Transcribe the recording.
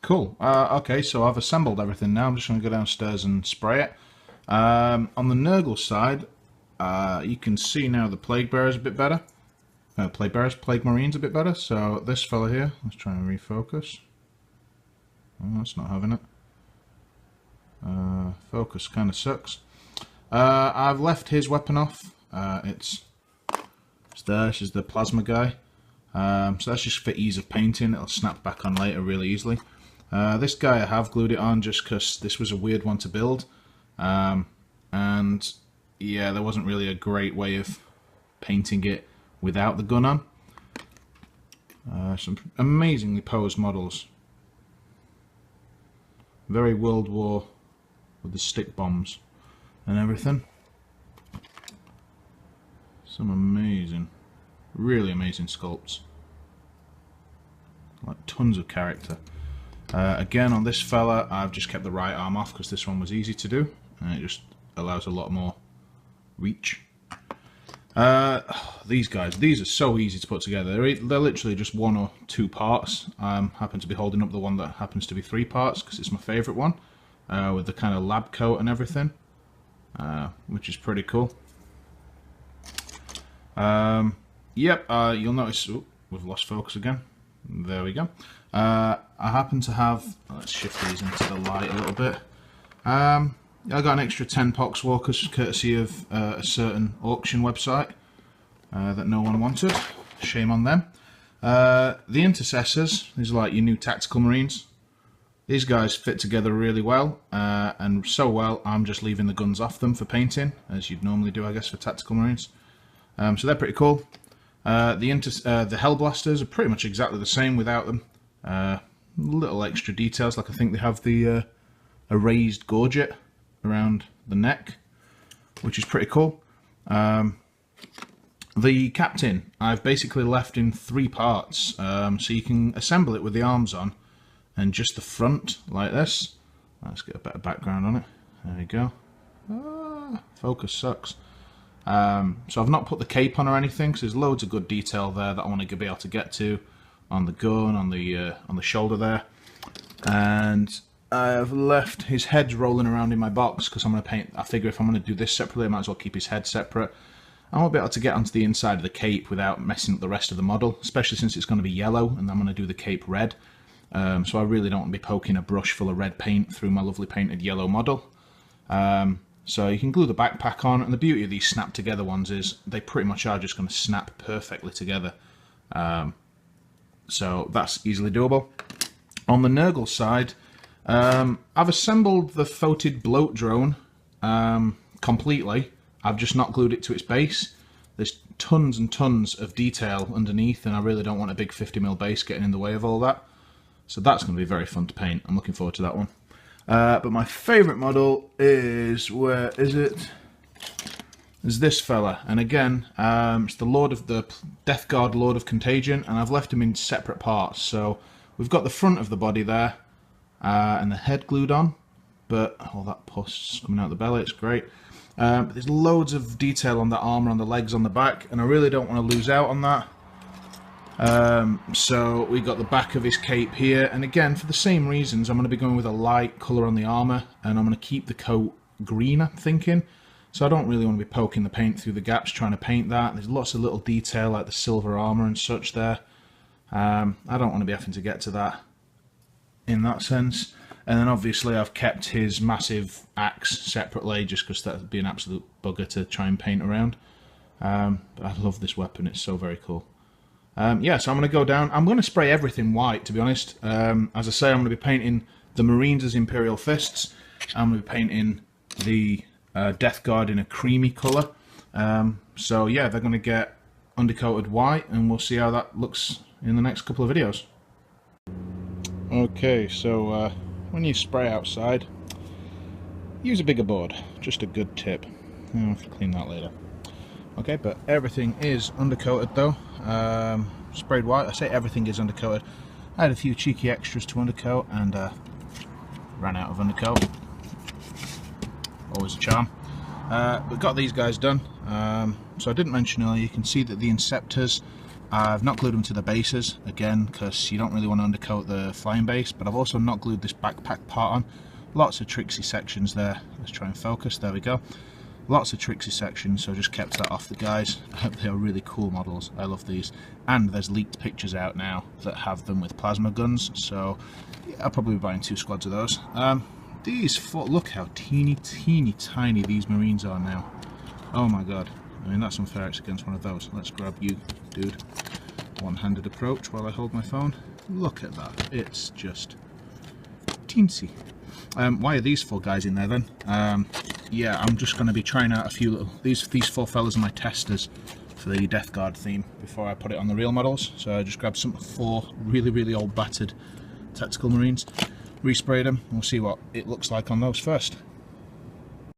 Cool. Okay, so I've assembled everything now. I'm just going to go downstairs and spray it. On the Nurgle side, you can see now the Plague Bearers a bit better. Plague Marines a bit better. So this fella here, let's try and refocus. Oh, that's not having it. Focus kind of sucks. I've left his weapon off. It's there. This is the plasma guy. So that's just for ease of painting. It'll snap back on later really easily. This guy I have glued it on just because this was a weird one to build. And yeah, there wasn't really a great way of painting it without the gun on. Some amazingly posed models. Very World War with the stick bombs and everything. Some amazing, really amazing sculpts. Like tons of character. Again, on this fella, I've just kept the right arm off because this one was easy to do, and it just allows a lot more reach. These guys, these are so easy to put together. They're literally just 1 or 2 parts. I happen to be holding up the one that happens to be 3 parts because it's my favourite one, with the kind of lab coat and everything, which is pretty cool. You'll notice we've lost focus again. There we go. I happen to have, let's shift these into the light a little bit. I got an extra 10 Poxwalkers courtesy of a certain auction website that no one wanted. Shame on them. The Intercessors, these are like your new tactical marines. These guys fit together really well, and so well I'm just leaving the guns off them for painting, as you'd normally do I guess for tactical marines. So they're pretty cool. The Hellblasters are pretty much exactly the same without them. Little extra details, like I think they have the a raised gorget around the neck, which is pretty cool. The Captain, I've basically left in 3 parts, so you can assemble it with the arms on and just the front like this. Let's get a better background on it. There we go. Focus sucks. So I've not put the cape on or anything, because there's loads of good detail there that I want to be able to get to on the gun, on the shoulder there, and I've left his head rolling around in my box because I'm going to paint. I figure if I'm going to do this separately, I might as well keep his head separate. I won't be able to get onto the inside of the cape without messing up the rest of the model, especially since it's going to be yellow and I'm going to do the cape red. So I really don't want to be poking a brush full of red paint through my lovely painted yellow model. So you can glue the backpack on, and the beauty of these snap together ones is they pretty much are just going to snap perfectly together. So that's easily doable. On the Nurgle side, I've assembled the Photed Bloat drone completely. I've just not glued it to its base. There's tons and tons of detail underneath, and I really don't want a big 50mm base getting in the way of all that. So that's going to be very fun to paint. I'm looking forward to that one. But my favourite model is, where is it? Is this fella, and again, it's the Death Guard Lord of Contagion, and I've left him in separate parts. So we've got the front of the body there, and the head glued on, but all that pus coming out the belly, it's great. But there's loads of detail on the armour, on the legs, on the back, and I really don't want to lose out on that. So we got the back of his cape here, and again, for the same reasons, I'm going to be going with a light colour on the armour, and I'm going to keep the coat green, I'm thinking. So I don't really want to be poking the paint through the gaps trying to paint that. There's lots of little detail like the silver armour and such there. I don't want to be having to get to that in that sense. And then obviously I've kept his massive axe separately just because that would be an absolute bugger to try and paint around. But I love this weapon, it's so very cool. Yeah, so I'm going to go down. I'm going to spray everything white, to be honest. As I say, I'm going to be painting the Marines as Imperial Fists. I'm going to be painting the Death Guard in a creamy colour. So yeah, they're going to get undercoated white, and we'll see how that looks in the next couple of videos. Okay, so when you spray outside, use a bigger board. Just a good tip. I'll have to clean that later. Okay, but everything is undercoated though. Sprayed white. I say everything is undercoated. I had a few cheeky extras to undercoat and ran out of undercoat. Always a charm. But got these guys done. So I didn't mention earlier, you can see that the Inceptors I've not glued them to the bases, again, because you don't really want to undercoat the flying base, but I've also not glued this backpack part on. Lots of tricksy sections there. Let's try and focus, there we go. Lots of tricksy sections, so I just kept that off the guys. They are really cool models, I love these. And there's leaked pictures out now that have them with plasma guns, so yeah, I'll probably be buying 2 squads of those. These four, look how teeny tiny these Marines are now. Oh my god, I mean that's unfair, it's against one of those. Let's grab you, dude. One-handed approach while I hold my phone. Look at that, it's just teensy. Why are these 4 guys in there then? Yeah, I'm just going to be trying out a few little... These 4 fellas are my testers for the Death Guard theme before I put it on the real models. So I just grabbed some 4 really old battered tactical Marines, resprayed them, and we'll see what it looks like on those first.